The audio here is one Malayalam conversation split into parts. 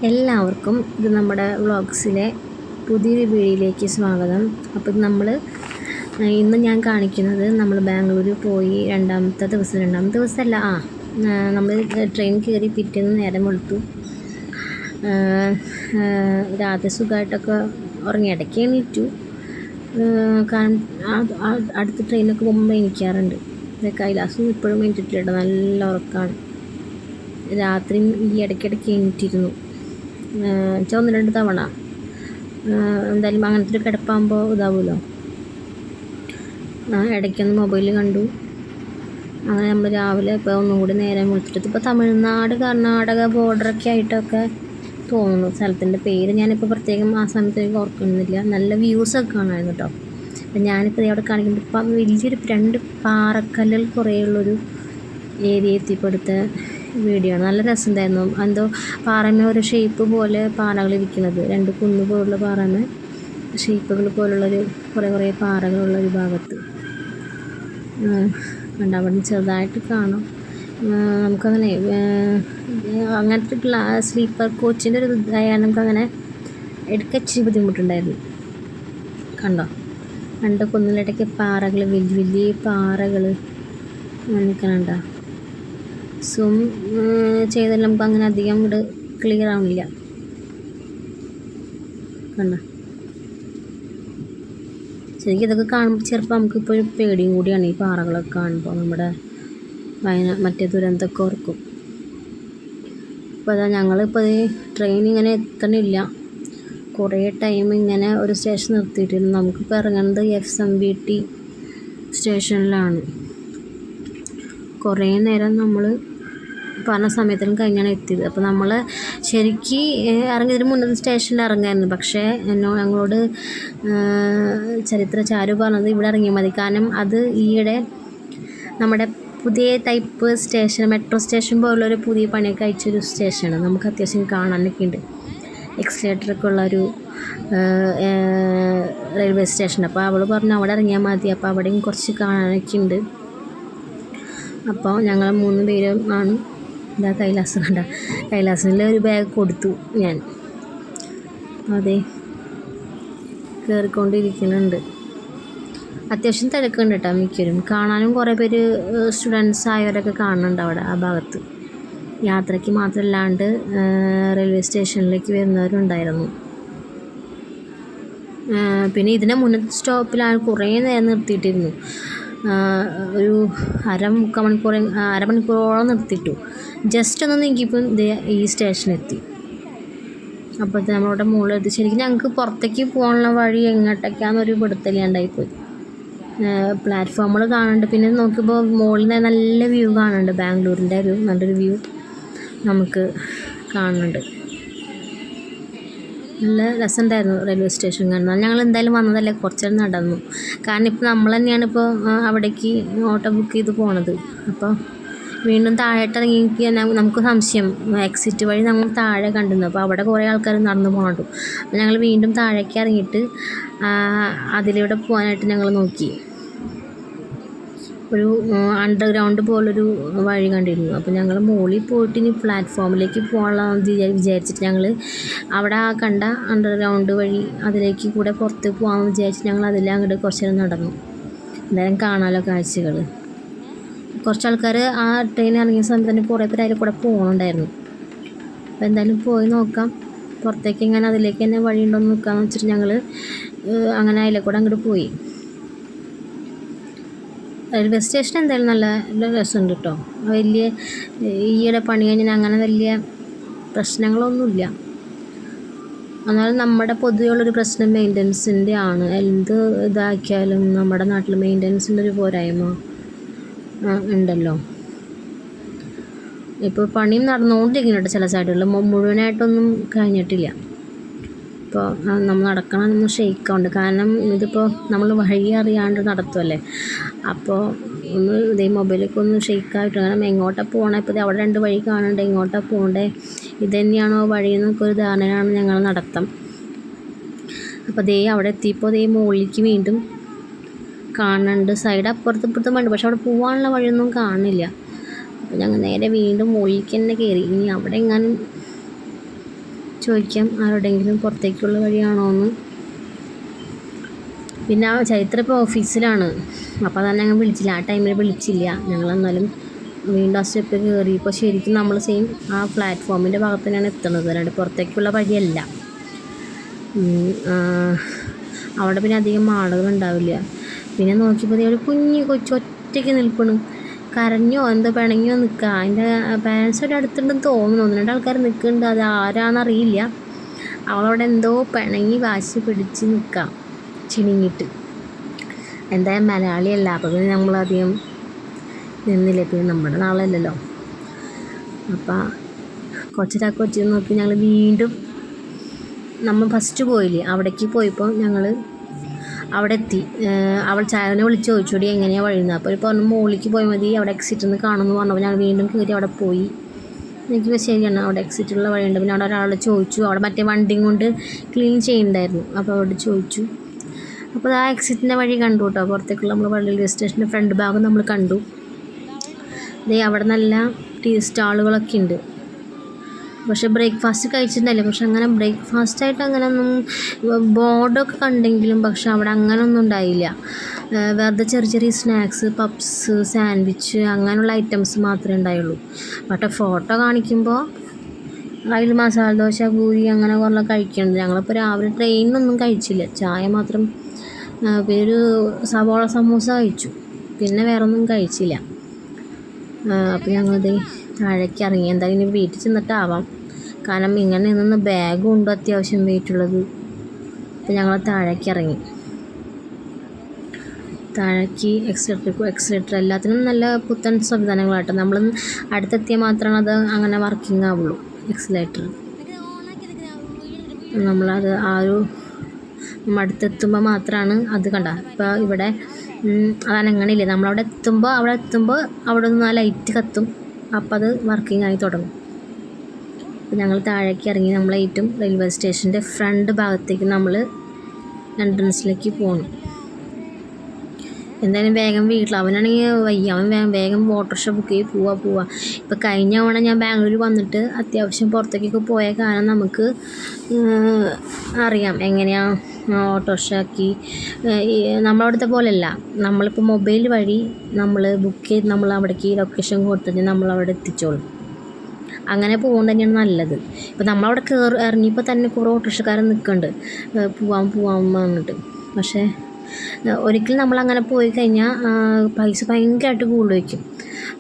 എല്ലാവർക്കും ഇത് നമ്മുടെ വ്ളോഗ്സിലെ പുതിയൊരു വീഡിയോയിലേക്ക് സ്വാഗതം. അപ്പോൾ ഇന്ന് ഞാൻ കാണിക്കുന്നത് നമ്മൾ ബാംഗ്ലൂർ പോയി രണ്ടാമത്തെ ദിവസമല്ല, നമ്മൾ ട്രെയിൻ കയറി പിറ്റേന്ന് നേരം വെളുത്തു. രാത്രി സുഖമായിട്ടൊക്കെ ഉറങ്ങി, ഇടയ്ക്ക് എണീറ്റു. കാരണം അടുത്ത ട്രെയിനൊക്കെ പോകുമ്പോൾ എണീക്കാറുണ്ട്. കൈലാസം ഇപ്പോഴും എണീറ്റിട്ടില്ല, നല്ല ഉറക്കമാണ്. രാത്രി ഈ ഇടയ്ക്കിടയ്ക്ക് എണീറ്റിരുന്നു, 1-2 തവണ. എന്തായാലും അങ്ങനത്തെ ഒരു കിടപ്പാകുമ്പോൾ ഇതാവുമല്ലോ. ഇടയ്ക്കൊന്ന് മൊബൈൽ കണ്ടു. അങ്ങനെ നമ്മൾ രാവിലെ ഇപ്പോൾ ഒന്നും കൂടി നേരം വിളിച്ചിട്ട് ഇപ്പോൾ തമിഴ്നാട് കർണാടക ബോർഡറൊക്കെ ആയിട്ടൊക്കെ തോന്നുന്നു സ്ഥലത്തിൻ്റെ പേര്. ഞാനിപ്പോൾ പ്രത്യേകം ആ സമയത്തേക്ക് ഓർക്കുന്നില്ല. നല്ല വ്യൂസൊക്കെ കാണാമായിരുന്നു കേട്ടോ. അപ്പം ഞാനിപ്പോൾ അവിടെ കാണിക്കുന്നത് ഇപ്പം വലിയൊരു 2 പാറക്കല്ലുകൾ കുറേ ഉള്ളൊരു ഏരിയ എത്തിപ്പെടുത്ത വീഡിയോ ആണ്. നല്ല രസമുണ്ടായിരുന്നു. എന്തോ പാറമ ഒരു ഷേപ്പ് പോലെ പാറകൾ ഇരിക്കുന്നത്, 2 കുന്ന് പോലുള്ള പാറമ ഷേപ്പുകൾ പോലുള്ളൊരു കുറേ പാറകളുള്ളൊരു ഭാഗത്ത് അവിടെ ചെറുതായിട്ട് കാണാം. നമുക്കങ്ങനെ അങ്ങനത്തെ സ്ലീപ്പർ കോച്ചിൻ്റെ ഒരു ഇതായാൽ നമുക്കങ്ങനെ എടുക്കച്ചിരി ബുദ്ധിമുട്ടുണ്ടായിരുന്നു. കണ്ടോ, 2 കുന്നിലിടയ്ക്ക് പാറകൾ, വലിയ പാറകൾ നിൽക്കണുണ്ടോ. സൂം ചെയ്താൽ നമുക്ക് അങ്ങനെ അധികം ഇവിടെ ക്ലിയർ ആവുന്നില്ല. കണ്ടോ, ശരിക്കും ഇതൊക്കെ കാണുമ്പോൾ ചിലപ്പോൾ നമുക്കിപ്പോൾ പേടിയും കൂടിയാണ് ഈ പാറകളൊക്കെ കാണുമ്പോൾ. നമ്മുടെ മറ്റേ ദുരന്തമൊക്കെ ഓർക്കും. ഇപ്പോൾ അതാ ഞങ്ങളിപ്പോൾ ഈ ട്രെയിൻ ഇങ്ങനെ എത്തണില്ല. കുറേ ടൈം ഇങ്ങനെ ഒരു സ്റ്റേഷൻ നിർത്തിയിട്ടിരുന്നു. നമുക്കിപ്പോൾ ഇറങ്ങുന്നത് FMVT സ്റ്റേഷനിലാണ്. കുറേ നേരം നമ്മൾ പറഞ്ഞ സമയത്തിനും കഴിഞ്ഞാണ് എത്തിയത്. അപ്പോൾ നമ്മൾ ശരിക്ക് ഇറങ്ങിയതിന് മുന്നേ സ്റ്റേഷനിൽ ഇറങ്ങായിരുന്നു. പക്ഷേ ഞങ്ങളോട് ചാരു പറഞ്ഞത് ഇവിടെ ഇറങ്ങിയാൽ മതി. കാരണം അത് ഈയിടെ നമ്മുടെ പുതിയ ടൈപ്പ് സ്റ്റേഷൻ, മെട്രോ സ്റ്റേഷൻ പോലുള്ളൊരു പുതിയ പണിയൊക്കെ അയച്ചൊരു സ്റ്റേഷനാണ്. നമുക്ക് അത്യാവശ്യം കാണാനൊക്കെ ഉണ്ട്, എക്സ്ലേറ്ററൊക്കെ ഉള്ളൊരു റെയിൽവേ സ്റ്റേഷൻ. അപ്പോൾ അവൾ പറഞ്ഞു അവിടെ ഇറങ്ങിയാൽ മതി, അപ്പോൾ അവിടെയും കുറച്ച് കാണാനൊക്കെ ഉണ്ട്. അപ്പോൾ ഞങ്ങൾ 3 പേരും ആണ്. എന്താ കൈലാസം കണ്ട, കൈലാസത്തിൽ ഒരു ബാഗ് കൊടുത്തു ഞാൻ. അതെ, കയറിക്കൊണ്ടിരിക്കുന്നുണ്ട്. അത്യാവശ്യം തിരക്കുണ്ട് കേട്ടോ. മിക്കവരും കാണാനും കുറേ പേര് സ്റ്റുഡൻസ് ആയവരൊക്കെ കാണുന്നുണ്ട് അവിടെ ആ ഭാഗത്ത്. യാത്രയ്ക്ക് മാത്രമല്ലാണ്ട് റെയിൽവേ സ്റ്റേഷനിലേക്ക് വരുന്നവരുണ്ടായിരുന്നു. പിന്നെ ഇതിൻ്റെ മുന്നത്തെ സ്റ്റോപ്പിലാണ് കുറേ നേരം നിർത്തിയിട്ടിരുന്നു. ഒരു അരമണിക്കൂറോളം നിർത്തിയിട്ടു. ജസ്റ്റ് ഒന്ന് നീക്കിയപ്പോൾ ഈ സ്റ്റേഷനെത്തി. അപ്പോഴത്തെ നമ്മളവിടെ മുകളിലെത്തി. ശരിക്കും ഞങ്ങൾക്ക് പുറത്തേക്ക് പോകാനുള്ള വഴി എങ്ങോട്ടൊക്കെയാണെന്നൊരു പിടുത്തമില്ലാണ്ടായിപ്പോയി. പ്ലാറ്റ്ഫോമുകൾ കാണുന്നുണ്ട്. പിന്നെ നോക്കിയപ്പോൾ മുകളിൽ നിന്ന് നല്ല വ്യൂ കാണുന്നുണ്ട്. ബാംഗ്ലൂരിൻ്റെ ഒരു നല്ലൊരു വ്യൂ നമുക്ക് കാണുന്നുണ്ട്. നല്ല രസമുണ്ടായിരുന്നു റെയിൽവേ സ്റ്റേഷൻ കാണുന്നത്. ഞങ്ങൾ എന്തായാലും വന്നതല്ലേ, കുറച്ച് നടന്നു. കാരണം ഇപ്പോൾ നമ്മൾ തന്നെയാണ് ഇപ്പോൾ അവിടേക്ക് ഓട്ടോ ബുക്ക് ചെയ്ത് പോണത്. അപ്പോൾ വീണ്ടും താഴോട്ട് ഇറങ്ങി നമുക്ക് സംശയം, എക്സിറ്റ് വഴി നമ്മൾ താഴെ കണ്ടിരുന്നു. അപ്പോൾ അവിടെ കുറേ ആൾക്കാർ നടന്നു പോകണ്ടു. അപ്പോൾ ഞങ്ങൾ വീണ്ടും താഴേക്ക് ഇറങ്ങിയിട്ട് അതിലൂടെ പോകാനായിട്ട് ഞങ്ങൾ നോക്കി. ഒരു അണ്ടർഗ്രൗണ്ട് പോലൊരു വഴി കണ്ടിരുന്നു. അപ്പോൾ ഞങ്ങൾ മുകളിൽ പോയിട്ട് ഇനി പ്ലാറ്റ്ഫോമിലേക്ക് പോകാനുള്ളതെന്ന് വിചാരിച്ചിട്ട് ഞങ്ങൾ അവിടെ ആ കണ്ട അണ്ടർഗ്രൗണ്ട് വഴി അതിലേക്ക് കൂടെ പുറത്ത് പോകാമെന്ന് വിചാരിച്ചിട്ട് ഞങ്ങൾ അതിലെ അങ്ങോട്ട് കുറച്ച് നേരം നടന്നു. എന്തായാലും കാണാമല്ലോ കാഴ്ചകൾ. കുറച്ച് ആൾക്കാർ ആ ട്രെയിൻ ഇറങ്ങിയ സമയത്ത് തന്നെ കുറേ പേര് അതിൽ കൂടെ പോകുന്നുണ്ടായിരുന്നു. അപ്പോൾ എന്തായാലും പോയി നോക്കാം, പുറത്തേക്ക് എങ്ങനെ അതിലേക്ക് തന്നെ വഴിയുണ്ടോയെന്ന് നോക്കാമെന്ന് വെച്ചിട്ട് ഞങ്ങൾ അങ്ങനെ അതിലെ കൂടെ അങ്ങോട്ട് പോയി. റെയിൽവേ സ്റ്റേഷൻ എന്തായാലും നല്ല രസമുണ്ട് കേട്ടോ. വലിയ ഈയിടെ പണി കഴിഞ്ഞാൽ അങ്ങനെ വലിയ പ്രശ്നങ്ങളൊന്നുമില്ല. എന്നാലും നമ്മുടെ പൊതുവെയുള്ളൊരു പ്രശ്നം മെയിൻ്റനൻസിൻ്റെ ആണ്. എന്ത് ഇതാക്കിയാലും നമ്മുടെ നാട്ടിൽ മെയിൻ്റനൻസിൻ്റെ ഒരു പോരായ്മ ഉണ്ടല്ലോ. ഇപ്പോൾ പണിയും നടന്നുകൊണ്ടിരിക്കുന്നുണ്ട് ചില സൈഡുകളിൽ, മുഴുവനായിട്ടൊന്നും കഴിഞ്ഞിട്ടില്ല. ഇപ്പോൾ നമ്മൾ നടക്കണമെന്ന് ഷെയ്ക്കുണ്ട്. കാരണം ഇതിപ്പോൾ നമ്മൾ വഴി അറിയാണ്ട് നടത്തുമല്ലേ. അപ്പോൾ ഒന്ന് ഇതേ മൊബൈലൊക്കെ ഒന്ന് ഷെയ്ക്കായിട്ട്, കാരണം എങ്ങോട്ടാണ് പോകണേ. ഇപ്പോൾ അവിടെ 2 വഴി കാണുന്നുണ്ട്, എങ്ങോട്ടാണ് പോകണ്ടേ, ഇത് തന്നെയാണോ വഴി എന്നൊക്കെ ഒരു ധാരണയാണ് ഞങ്ങൾ നടത്തം. അപ്പോൾ അവിടെ എത്തിയപ്പോൾ മുകളിലേക്ക് വീണ്ടും കാണുന്നുണ്ട്. സൈഡ് അപ്പുറത്തും വേണ്ട, പക്ഷെ അവിടെ പോകാനുള്ള വഴിയൊന്നും കാണില്ല. അപ്പോൾ ഞങ്ങൾ നേരെ വീണ്ടും മുകളിലേക്ക് തന്നെ കയറി. ഇനി അവിടെ എങ്ങാനും ചോദിക്കാം ആരോടെങ്കിലും പുറത്തേക്കുള്ള വഴിയാണോ എന്ന്. പിന്നെ ആ ചൈത്ര ഇപ്പോൾ ഓഫീസിലാണ്, അപ്പോൾ തന്നെ ഞങ്ങൾ വിളിച്ചില്ല, ആ ടൈമിൽ വിളിച്ചില്ല. ഞങ്ങൾ എന്നാലും വീണ്ടും ആ സ്റ്റെപ്പ് കയറി. ഇപ്പോൾ ശരിക്കും നമ്മൾ സെയിം ആ പ്ലാറ്റ്ഫോമിൻ്റെ ഭാഗത്ത് തന്നെയാണ് എത്തുന്നത്, അല്ലാണ്ട് പുറത്തേക്കുള്ള വഴിയല്ല. അവിടെ പിന്നെ അധികം ആളുകളുണ്ടാവില്ല. പിന്നെ നോക്കിയപ്പോൾ ഒരു കുഞ്ഞ് ഒറ്റയ്ക്ക് നിൽക്കണം, കരഞ്ഞോ എന്തോ പിണങ്ങിയോ നിൽക്കുക. അതിൻ്റെ പാരൻസോടെ അടുത്തുണ്ടെന്ന് തോന്നുന്നു, 1-2 ആൾക്കാർ നിൽക്കുന്നുണ്ട്, അത് ആരാന്നറിയില്ല. അവളവിടെ എന്തോ പിണങ്ങി വാശി പിടിച്ച് നിൽക്കാം, ചിണിങ്ങിട്ട്. എന്തായാലും മലയാളിയല്ല, അപ്പോൾ പിന്നെ നമ്മളധികം നിന്നില്ല, പിന്നെ നമ്മുടെ നാളല്ലല്ലോ. അപ്പം കൊച്ചി നോക്കി ഞങ്ങൾ വീണ്ടും നമ്മൾ ഫസ്റ്റ് പോയില്ലേ അവിടേക്ക് പോയപ്പോൾ ഞങ്ങൾ അവിടെ എത്തി. അവൾ ചായനെ വിളിച്ച് ചോദിച്ചോടി എങ്ങനെയാണ് വഴിയുന്നത്. അപ്പോൾ ഒരു പറഞ്ഞു മുകളിലേക്ക് പോയാൽ മതി, അവിടെ എക്സിറ്റിൽ നിന്ന് കാണുമെന്ന് പറഞ്ഞപ്പോൾ ഞങ്ങൾ വീണ്ടും കയറി അവിടെ പോയി. എനിക്ക് ശരിയാണ്, അവിടെ എക്സിറ്റുള്ള വഴിയുണ്ട്. പിന്നെ അവിടെ ഒരാൾ ചോദിച്ചു, അവിടെ മറ്റേ വണ്ടിയും കൊണ്ട് ക്ലീൻ ചെയ്യുന്നുണ്ടായിരുന്നു, അപ്പോൾ അവിടെ ചോദിച്ചു. അപ്പോൾ ആ എക്സിറ്റിൻ്റെ വഴി കണ്ടു കേട്ടോ, പുറത്തേക്കുള്ള നമ്മൾ റെയിൽവേ സ്റ്റേഷൻ്റെ ഫ്രണ്ട് ഭാഗം നമ്മൾ കണ്ടു. അവിടെ നല്ല ടീ സ്റ്റാളുകളൊക്കെ ഉണ്ട്. പക്ഷേ ബ്രേക്ക്ഫാസ്റ്റ് കഴിച്ചിട്ടുണ്ടല്ലേ, പക്ഷെ അങ്ങനെ ബ്രേക്ക്ഫാസ്റ്റായിട്ട് അങ്ങനെയൊന്നും ബോർഡൊക്കെ കണ്ടെങ്കിലും പക്ഷെ അവിടെ അങ്ങനെയൊന്നും ഉണ്ടായില്ല. വെറുതെ ചെറിയ സ്നാക്സ്, പപ്സ്, സാൻഡ്വിച്ച് അങ്ങനെയുള്ള ഐറ്റംസ് മാത്രമേ ഉണ്ടായുള്ളൂ. പക്ഷേ ഫോട്ടോ കാണിക്കുമ്പോൾ അതിൽ മസാല ദോശ, പൂരി അങ്ങനെ കുറേ കഴിക്കുന്നുണ്ട്. ഞങ്ങളിപ്പോൾ രാവിലെ ട്രെയിനിനൊന്നും കഴിച്ചില്ല, ചായ മാത്രം, പിന്നെ ഒരു സവാള സമൂസ കഴിച്ചു, പിന്നെ വേറൊന്നും കഴിച്ചില്ല. അപ്പോൾ ഞങ്ങളത് താഴേക്ക് ഇറങ്ങി. എന്തായാലും ഇനി വീട്ടിൽ ചെന്നിട്ടാവാം, കാരണം ഇങ്ങനെ നിന്ന് ബാഗും ഉണ്ട് അത്യാവശ്യം വെയിറ്റുള്ളത്. അപ്പോൾ ഞങ്ങൾ താഴേക്ക് ഇറങ്ങി. താഴേക്ക് എക്സിലേറ്റർ എല്ലാത്തിനും നല്ല പുത്തൻ സംവിധാനങ്ങളാട്ടോ. നമ്മൾ അടുത്തെത്തിയാൽ മാത്രമാണ് അത് അങ്ങനെ വർക്കിംഗ് ആവുള്ളൂ. എക്സിലേറ്റർ നമ്മളത് നമ്മൾ അടുത്തെത്തുമ്പോൾ മാത്രമാണ് അത് കണ്ട. ഇപ്പോൾ ഇവിടെ അതനങ്ങണില്ലേ, നമ്മളവിടെ എത്തുമ്പോൾ അവിടെ നിന്ന് ആ ലൈറ്റ് കത്തും, അപ്പോൾ അത് വർക്കിംഗ് ആയി തുടങ്ങും. അപ്പോൾ ഞങ്ങൾ താഴേക്ക് ഇറങ്ങി. നമ്മളേറ്റവും റെയിൽവേ സ്റ്റേഷൻ്റെ ഫ്രണ്ട് ഭാഗത്തേക്ക് നമ്മൾ എൻട്രൻസിലേക്ക് പോകണം. എന്തായാലും വേഗം വീട്ടിൽ, അവനാണെങ്കിൽ വയ്യ, അവൻ വേഗം ഓട്ടോറിക്ഷ ബുക്ക് ചെയ്ത് പോവാ. ഇപ്പോൾ കഴിഞ്ഞ തവണ ഞാൻ ബാംഗ്ലൂർ വന്നിട്ട് അത്യാവശ്യം പുറത്തേക്കൊക്കെ പോയ കാരണം നമുക്ക് അറിയാം എങ്ങനെയാണ് ഓട്ടോറിക്ഷ ആക്കി. നമ്മളവിടുത്തെ പോലെയല്ല, നമ്മളിപ്പോൾ മൊബൈൽ വഴി നമ്മൾ ബുക്ക് ചെയ്ത് നമ്മൾ അവിടേക്ക് ലൊക്കേഷൻ കൊടുത്തിട്ട് നമ്മളവിടെ എത്തിച്ചോളും. അങ്ങനെ പോകുന്നത് തന്നെയാണ് നല്ലത്. ഇപ്പോൾ നമ്മളവിടെ ഇറങ്ങിയപ്പോൾ തന്നെ കുറേ ഓട്ടോറിക്ഷക്കാരൻ നിൽക്കുന്നുണ്ട്, പോവാൻ പറഞ്ഞിട്ട്. പക്ഷേ ഒരിക്കലും നമ്മളങ്ങനെ പോയി കഴിഞ്ഞാൽ പൈസ ഭയങ്കരമായിട്ട് കൂടുതൽ വയ്ക്കും.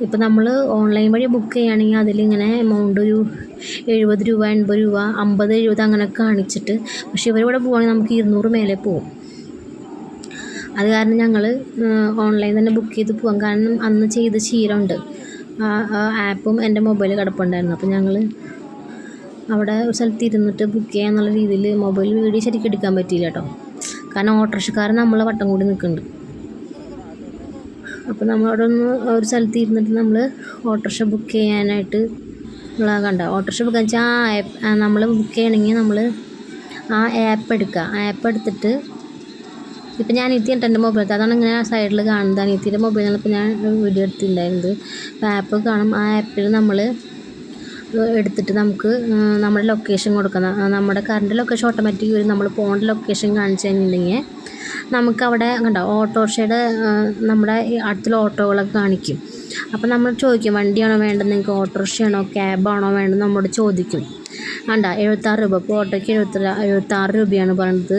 ഇപ്പോൾ നമ്മൾ ഓൺലൈൻ വഴി ബുക്ക് ചെയ്യുകയാണെങ്കിൽ അതിലിങ്ങനെ എമൗണ്ട് ഒരു 70 രൂപ, 80 രൂപ, 50, 70 അങ്ങനെ കാണിച്ചിട്ട്, പക്ഷേ ഇവരിവിടെ പോവുകയാണെങ്കിൽ നമുക്ക് 200 മേലെ പോകും. അത് കാരണം ഞങ്ങൾ ഓൺലൈൻ തന്നെ ബുക്ക് ചെയ്ത് പോകാം, കാരണം അന്ന് ചെയ്ത് ശീലമുണ്ട്. ആപ്പും എൻ്റെ മൊബൈലിൽ കിടപ്പുണ്ടായിരുന്നു. അപ്പോൾ ഞങ്ങൾ അവിടെ ഒരു സ്ഥലത്ത് ഇരുന്നിട്ട് ബുക്ക് ചെയ്യാന്നുള്ള രീതിയിൽ മൊബൈൽ വീഡിയോ ശരിക്കും എടുക്കാൻ പറ്റിയില്ല കേട്ടോ, കാരണം ഓട്ടോറിക്ഷക്കാരൻ നമ്മളെ വട്ടം കൂടി നിൽക്കുന്നുണ്ട്. അപ്പോൾ നമ്മളവിടെ ഒരു സ്ഥലത്ത് ഇരുന്നിട്ട് നമ്മൾ ഓട്ടോറിക്ഷ ബുക്ക് ചെയ്യാനായിട്ട് കണ്ട. ഓട്ടോറിക്ഷ ബുക്ക് വെച്ചാൽ നമ്മൾ ബുക്ക് ചെയ്യണമെങ്കിൽ നമ്മൾ ആ ആപ്പ് എടുക്കുക. ആപ്പ് എടുത്തിട്ട് ഇപ്പം ഞാൻ അനിയത്തിയുണ്ട് എൻ്റെ മൊബൈലത്തെ, അതാണ് ഇങ്ങനെ സൈഡിൽ കാണുന്നത്. അനിയത്തിയുടെ മൊബൈലിലാണ് ഇപ്പോൾ ഞാൻ വീഡിയോ എടുത്തിട്ടുണ്ടായിരുന്നത്. അപ്പോൾ ആപ്പ് കാണും, ആ ആപ്പിൽ നമ്മൾ എടുത്തിട്ട് നമുക്ക് നമ്മുടെ ലൊക്കേഷൻ കൊടുക്കണം. നമ്മുടെ കറണ്ട് ലൊക്കേഷൻ ഓട്ടോമാറ്റിക് വരും. നമ്മൾ പോകേണ്ട ലൊക്കേഷൻ കാണിച്ചു കഴിഞ്ഞിട്ടുണ്ടെങ്കിൽ നമുക്കവിടെ കണ്ടോ ഓട്ടോറിക്ഷയുടെ നമ്മുടെ അടുത്തുള്ള ഓട്ടോകളൊക്കെ കാണിക്കും. അപ്പോൾ നമ്മൾ ചോദിക്കും വണ്ടിയാണോ വേണ്ടത്, നിങ്ങൾക്ക് ഓട്ടോറിക്ഷയാണോ ക്യാബാണോ വേണ്ടത് നമ്മോട് ചോദിക്കും. കണ്ട 76 രൂപ, ഇപ്പോൾ ഓട്ടോയ്ക്ക് 76 രൂപയാണ് പറയുന്നത്,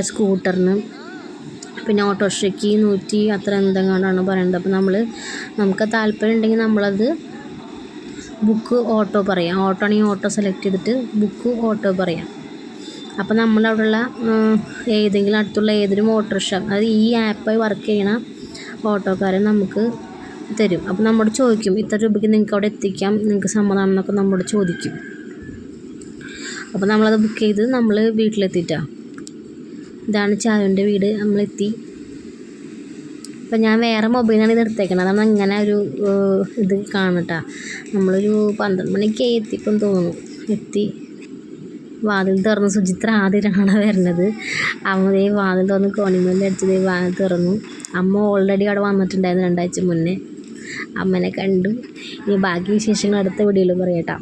സ്കൂട്ടറിന്. പിന്നെ ഓട്ടോറിക്ഷയ്ക്ക് 100 അത്ര എന്തെങ്ങാണ്ടാണ് പറയുന്നത്. അപ്പോൾ നമുക്ക് താല്പര്യം ഉണ്ടെങ്കിൽ നമ്മളത് ബുക്ക് ഓട്ടോ പറയാം. ഓട്ടോ ആണെങ്കിൽ ഓട്ടോ സെലക്ട് ചെയ്തിട്ട് ബുക്ക് ഓട്ടോ പറയാം. അപ്പോൾ നമ്മളവിടെയുള്ള ഏതെങ്കിലും അടുത്തുള്ള ഏതൊരു ഓട്ടോറിക്ഷ, അത് ഈ ആപ്പായി വർക്ക് ചെയ്യണ ഓട്ടോക്കാരൻ നമുക്ക് തരും. അപ്പോൾ നമ്മോട് ചോദിക്കും ഇത്ര രൂപയ്ക്ക് നിങ്ങൾക്ക് അവിടെ എത്തിക്കാം, നിങ്ങൾക്ക് സമ്മതമാണെന്നൊക്കെ നമ്മോട് ചോദിക്കും. അപ്പോൾ നമ്മളത് ബുക്ക് ചെയ്ത് നമ്മൾ വീട്ടിലെത്തിയിട്ടാണ്. ഇതാണ് ചാരുവിൻ്റെ വീട്, നമ്മളെത്തി. ഇപ്പം ഞാൻ വേറെ മൊബൈലാണ് ഇത് എടുത്തേക്കുന്നത്, അതാണ് ഇങ്ങനെ ഒരു ഇത് കാണട്ടാ. നമ്മളൊരു 12 മണിക്ക് എത്തിപ്പം തോന്നുന്നു. എത്തി വാതിൽ തുറന്നു. സുചിത്ര ആദ്യമായിട്ടാണ് വരുന്നത്. അമ്മതേ വാതിൽ തുറന്ന് കോണിമേലിൽ അടിച്ചതേ വാതിൽ തുറന്നു. അമ്മ ഓൾറെഡി അവിടെ വന്നിട്ടുണ്ടായിരുന്നു 2 ആഴ്ച മുന്നേ. അമ്മനെ കണ്ടു. ഇനി ബാക്കി വിശേഷങ്ങൾ അടുത്ത വീഡിയോയിൽ പറയട്ടാ.